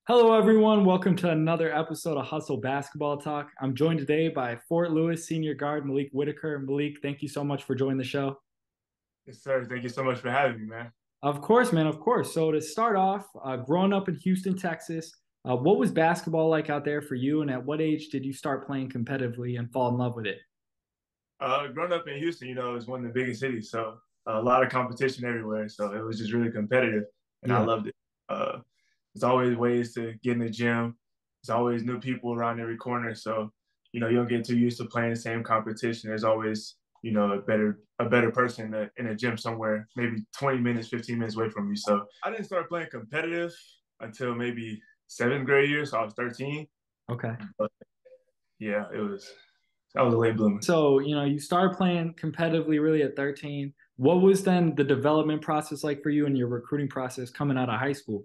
Hello, everyone. Welcome to another episode of Hustle Basketball Talk. I'm joined today by Fort Lewis senior guard Malik Whitaker. Malik, thank you so much for joining the show. Yes, sir. Thank you so much for having me, man. Of course, man, of course. So, to start off, growing up in Houston, Texas, what was basketball like out there for you? And at what age did you start playing competitively and fall in love with it? Growing up in Houston, it's one of the biggest cities, so a lot of competition everywhere. So it was just really competitive, and I Yeah. loved it. There's always ways to get in the gym. There's always new people around every corner, so you don't get too used to playing the same competition. There's always a better person in a gym somewhere, maybe 20 minutes, 15 minutes away from you. So I didn't start playing competitive until maybe seventh grade year, so I was 13. Okay. But yeah, I was a late bloomer. So, you started playing competitively really at 13. What was then the development process like for you and your recruiting process coming out of high school?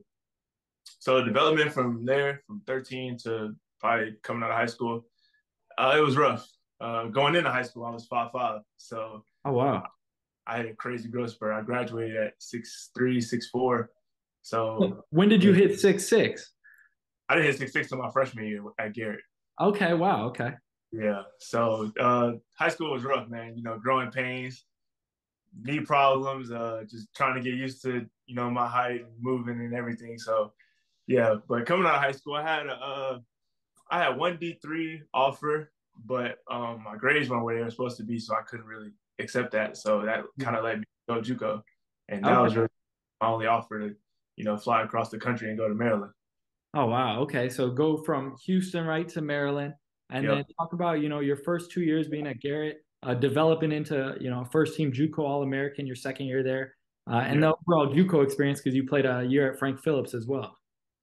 So development from there, from 13 to probably coming out of high school, it was rough. Going into high school, I was 5'5", so Oh, wow. I had a crazy growth spurt. I graduated at 6'3", 6'4", so When did you it, hit 6'6"? I didn't hit 6'6" till my freshman year at Garrett. Okay, wow, okay. Yeah, so high school was rough, man. Growing pains, knee problems, just trying to get used to my height and moving and everything. So yeah, but coming out of high school, I had one D3 offer, but my grades weren't where they were supposed to be, so I couldn't really accept that. So that Yeah. kind of led me to go JUCO, and that Okay. was really my only offer to fly across the country and go to Maryland. Oh, wow. Okay. So go from Houston right to Maryland, and then Yep. talk about, your first 2 years being at Garrett, developing into, first team JUCO All-American your second year there, and Yeah. the overall JUCO experience because you played a year at Frank Phillips as well.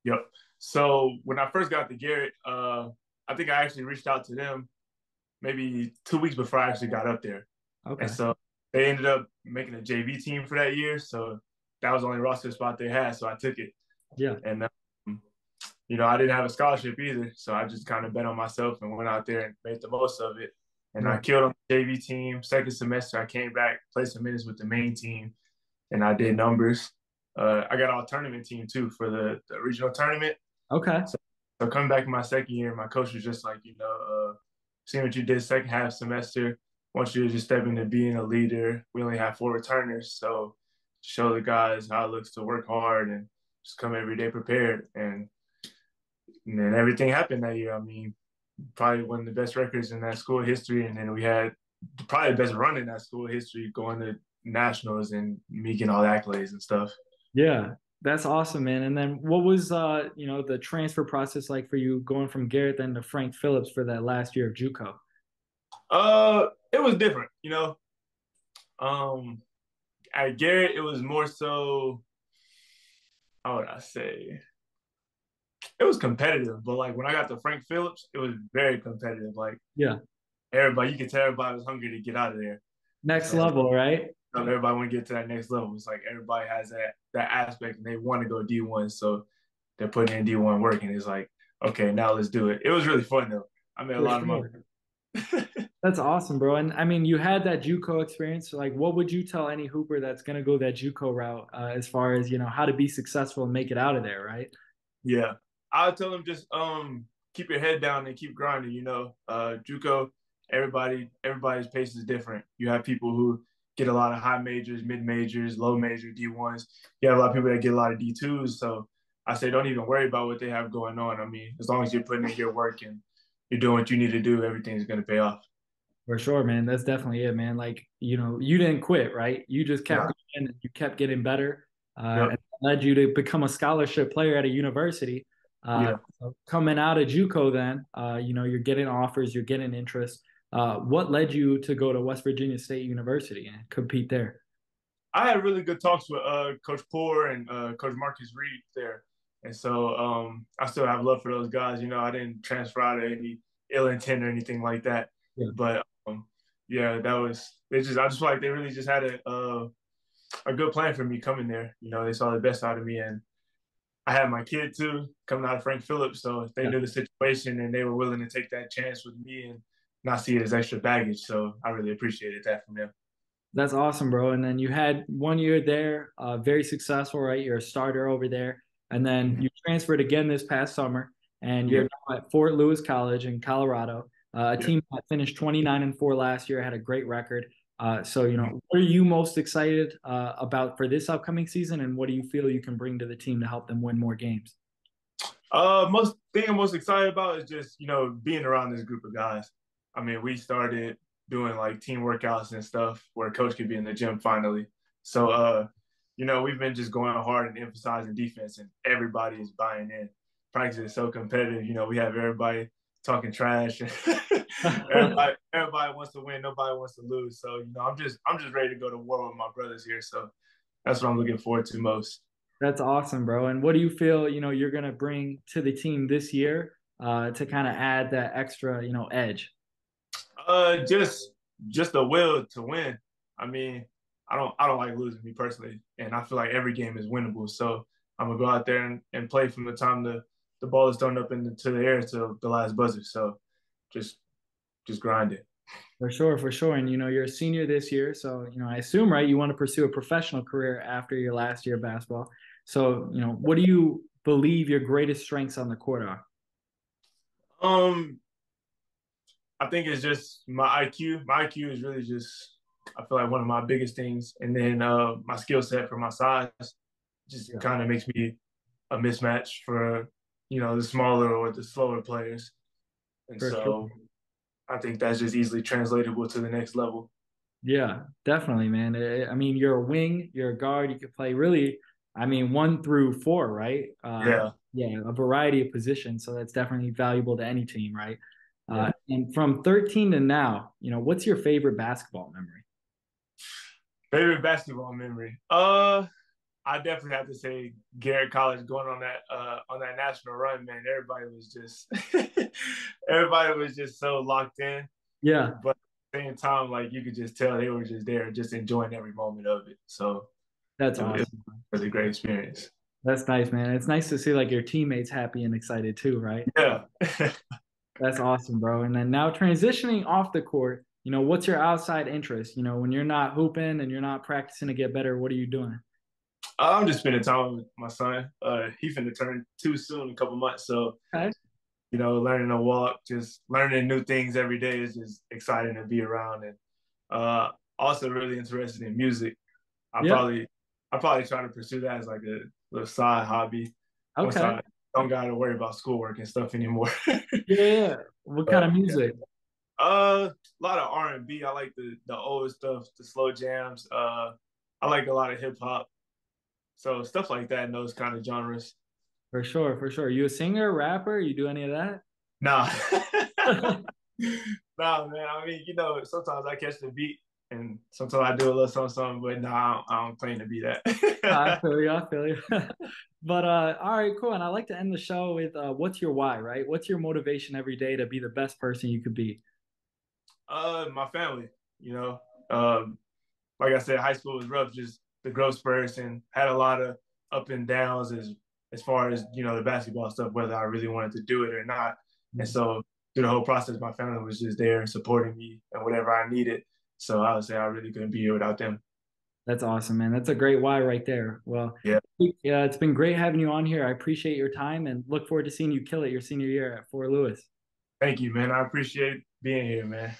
Yep. So when I first got to Garrett, I think I actually reached out to them maybe 2 weeks before I actually got up there, and Okay. so they ended up making a JV team for that year. So that was the only roster spot they had, so I took it. Yeah. And I didn't have a scholarship either, so I just kind of bet on myself and went out there and made the most of it. And I Right. killed on the JV team. Second semester, I came back, played some minutes with the main team, and I did numbers. I got all tournament team too for the regional tournament. Okay. So coming back in my second year, my coach was just like, seeing what you did second half semester, I want you to just step into being a leader. We only have four returners, so show the guys how it looks to work hard and just come every day prepared. And then everything happened that year. I mean, probably one of the best records in that school history. And then we had probably the best run in that school history going to nationals and me getting all the accolades and stuff. Yeah. That's awesome, man. And then what was the transfer process like for you going from Garrett then to Frank Phillips for that last year of JUCO? It was different, you know. Um, at Garrett, it was more so, how would I say? It was competitive, but like when I got to Frank Phillips, it was very competitive. Like Yeah. everybody, you could tell everybody was hungry to get out of there. Next So level, right? everybody want to get to that next level. It's like everybody has that aspect, and they want to go D1, so they're putting in D1 work, and it's like, okay, now let's do it. It was really fun though. I made a For lot of money. sure. That's awesome, bro. And I mean, you had that JUCO experience. So, like, what would you tell any hooper that's going to go that JUCO route as far as, how to be successful and make it out of there, right? Yeah, I'll tell them just keep your head down and keep grinding. JUCO, everybody's pace is different. You have people who get a lot of high majors, mid majors, low major D1s. You have a lot of people that get a lot of D2s. So I say don't even worry about what they have going on. I mean, as long as you're putting in your work and you're doing what you need to do, everything's going to pay off. For sure, man. That's definitely it, man. Like, you didn't quit, right? You just kept Yeah. going and you kept getting better. And Yep. that led you to become a scholarship player at a university. Yeah. So coming out of JUCO, then, you're getting offers, you're getting interest. What led you to go to West Virginia State University and compete there? I had really good talks with Coach Poor and Coach Marcus Reed there, and so I still have love for those guys. I didn't transfer out of any ill intent or anything like that, Yeah. but yeah, that was they just I just feel like they really just had a good plan for me coming there. They saw the best out of me, and I had my kid too coming out of Frank Phillips, so they Yeah. knew the situation and they were willing to take that chance with me and not see it as extra baggage. So I really appreciated that from them. That's awesome, bro. And then you had 1 year there, very successful, right? You're a starter over there. and then Mhm. you transferred again this past summer, and you're Yeah. now at Fort Lewis College in Colorado, a Yeah. team that finished 29-4 last year, had a great record. So, Mhm. what are you most excited about for this upcoming season, and what do you feel you can bring to the team to help them win more games? Most thing I'm most excited about is just being around this group of guys. I mean, we started doing like team workouts and stuff where coach could be in the gym finally. So we've been just going hard and emphasizing defense, and everybody is buying in. Practice is so competitive. We have everybody talking trash. everybody wants to win. Nobody wants to lose. So I'm just ready to go to war with my brothers here. So that's what I'm looking forward to most. That's awesome, bro. And what do you feel, you're gonna bring to the team this year to kind of add that extra, edge? Just the will to win. I mean, I don't like losing, me personally, and I feel like every game is winnable. So I'm gonna go out there and play from the time the ball is thrown up into the air to the last buzzer. So just just grind it. For sure, for sure. And you're a senior this year, so I assume, right, you want to pursue a professional career after your last year of basketball. So, what do you believe your greatest strengths on the court are? Um, I think it's just my IQ. My IQ is really just I feel like one of my biggest things, and then my skill set for my size just Yeah, kind of makes me a mismatch for the smaller or the slower players, and for sure. so I think that's just easily translatable to the next level. Yeah, definitely, man. I mean, you're a wing, you're a guard. You could play really, I mean, 1 through 4, right? Yeah, Yeah, a variety of positions. So that's definitely valuable to any team, right? yeah. And from 13 to now, what's your favorite basketball memory? Favorite basketball memory? I definitely have to say Garrett College going on that national run, man. Everybody was just everybody was just so locked in, Yeah, but at the same time, like you could just tell they were just there, just enjoying every moment of it. So that's it awesome. was a great experience. That's nice, man. It's nice to see like your teammates happy and excited too, right? Yeah. That's awesome, bro. And then now transitioning off the court, what's your outside interest? When you're not hooping and you're not practicing to get better, what are you doing? I'm just spending time with my son. He finna turn 2 soon, in a couple months. So Okay. learning to walk, just learning new things every day is just exciting to be around. And uh, also really interested in music. I Yeah. probably I probably try to pursue that as like a little side hobby once Okay. I don't got to worry about schoolwork and stuff anymore. Yeah, yeah. What kind but of yeah. music? A lot of R&B. I like the old stuff, the slow jams. I like a lot of hip hop. So stuff like that in those kind of genres. For sure, for sure. You a singer, rapper? You do any of that? Nah. Nah, man. I mean, sometimes I catch the beat and sometimes I do a little something, something but nah, I don't claim to be I that. feel you, I feel you. But all right, cool. And I like to end the show with what's your why, right? What's your motivation every day to be the best person you could be? My family, you know. Like I said, high school was rough, just the growth spurts and had a lot of up and downs as far as, the basketball stuff, whether I really wanted to do it or not. And so through the whole process, my family was just there supporting me and whatever I needed. So I would say I really couldn't be here without them. That's awesome, man. That's a great why right there. Well, Yeah. yeah, it's been great having you on here. I appreciate your time and look forward to seeing you kill it your senior year at Fort Lewis. Thank you, man. I appreciate being here, man.